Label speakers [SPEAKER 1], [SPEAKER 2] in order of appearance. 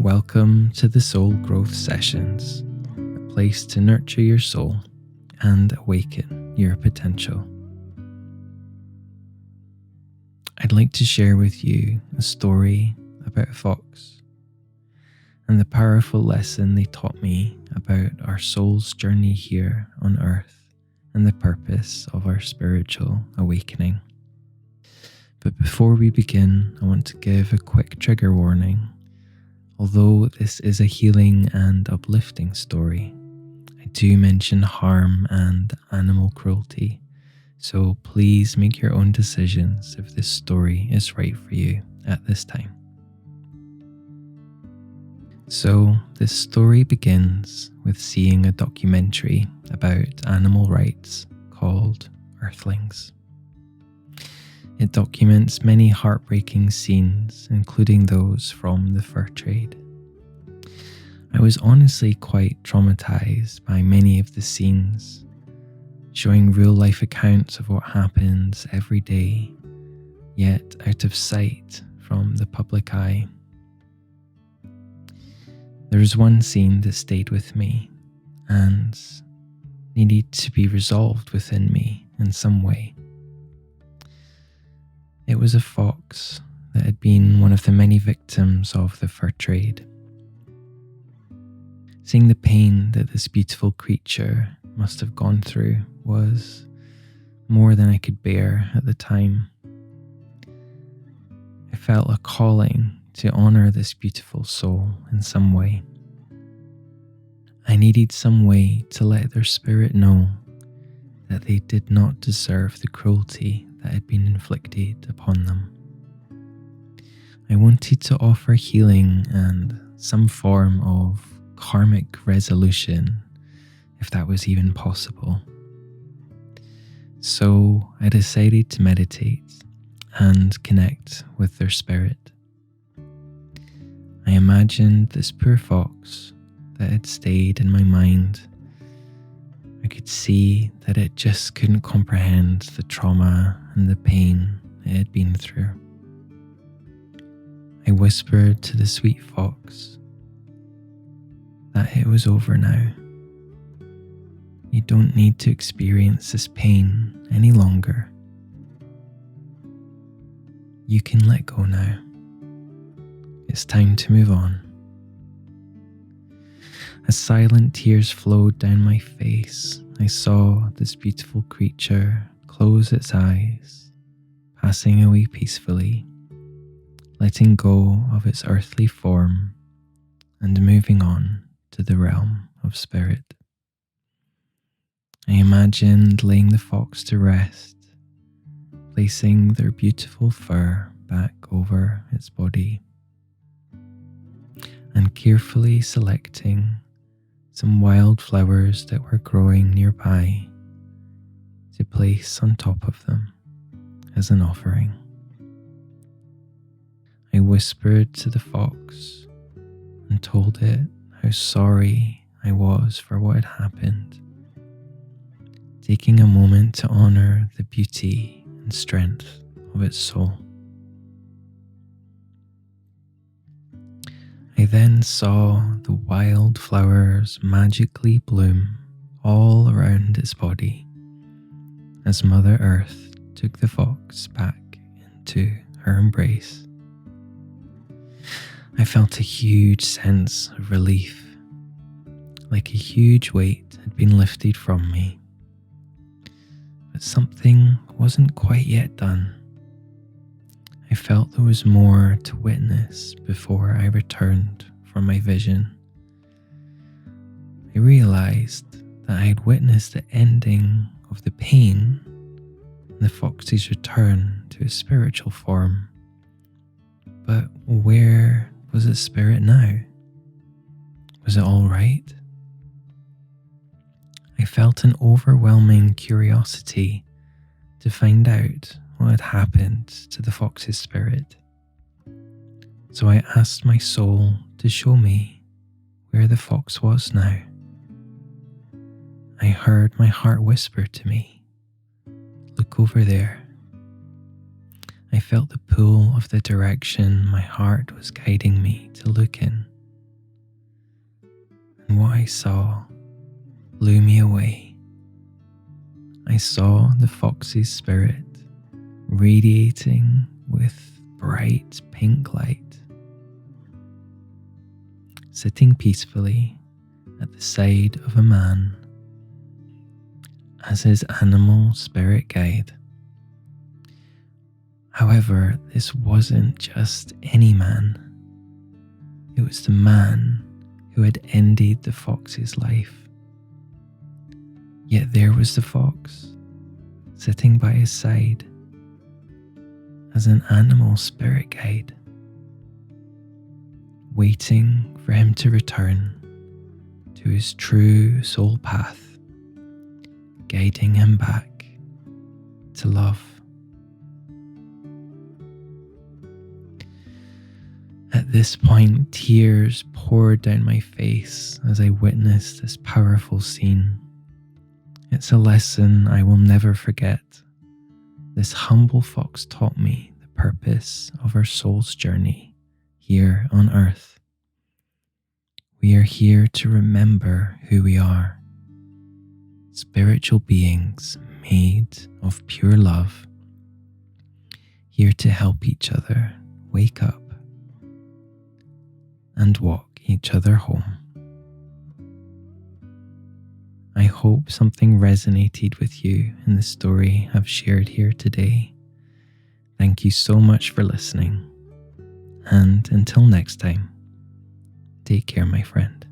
[SPEAKER 1] Welcome to the Soul Growth Sessions, a place to nurture your soul and awaken your potential. I'd like to share with you a story about a fox and the powerful lesson they taught me about our soul's journey here on earth and the purpose of our spiritual awakening. But before we begin, I want to give a quick trigger warning. Although this is a healing and uplifting story, I do mention harm and animal cruelty, so please make your own decisions if this story is right for you at this time. So, this story begins with seeing a documentary about animal rights called Earthlings. It documents many heartbreaking scenes, including those from the fur trade. I was honestly quite traumatized by many of the scenes, showing real-life accounts of what happens every day, yet out of sight from the public eye. There was one scene that stayed with me and needed to be resolved within me in some way. It was a fox that had been one of the many victims of the fur trade. Seeing the pain that this beautiful creature must have gone through was more than I could bear at the time. I felt a calling to honor this beautiful soul in some way. I needed some way to let their spirit know that they did not deserve the cruelty that had been inflicted upon them. I wanted to offer healing and some form of karmic resolution, if that was even possible. So I decided to meditate and connect with their spirit. I imagined this poor fox that had stayed in my mind. I could see that it just couldn't comprehend the trauma and the pain it had been through. I whispered to the sweet fox that it was over now. You don't need to experience this pain any longer. You can let go now. It's time to move on. As silent tears flowed down my face, I saw this beautiful creature close its eyes, passing away peacefully, letting go of its earthly form and moving on to the realm of spirit. I imagined laying the fox to rest, placing their beautiful fur back over its body, and carefully selecting some wildflowers that were growing nearby to place on top of them as an offering. I whispered to the fox and told it how sorry I was for what had happened, taking a moment to honor the beauty and strength of its soul. I then saw the wildflowers magically bloom all around its body as Mother Earth took the fox back into her embrace. I felt a huge sense of relief, like a huge weight had been lifted from me. But something wasn't quite yet done. I felt there was more to witness before I returned from my vision. I realized that I had witnessed the ending of the pain and the fox's return to its spiritual form. But where was its spirit now? Was it all right? I felt an overwhelming curiosity to find out what had happened to the fox's spirit. So I asked my soul to show me where the fox was now. I heard my heart whisper to me, "Look over there." I felt the pull of the direction my heart was guiding me to look in. and what I saw blew me away. I saw the fox's spirit radiating with bright pink light, sitting peacefully at the side of a man as his animal spirit guide. However, this wasn't just any man. It was the man who had ended the fox's life. Yet there was the fox, sitting by his side as an animal spirit guide, waiting for him to return to his true soul path, guiding him back to love. At this point, tears poured down my face as I witnessed this powerful scene. It's a lesson I will never forget. This humble fox taught me the purpose of our soul's journey here on earth. We are here to remember who we are. Spiritual beings made of pure love, here to help each other wake up and walk each other home. I hope something resonated with you in the story I've shared here today. Thank you so much for listening. And until next time, take care, my friend.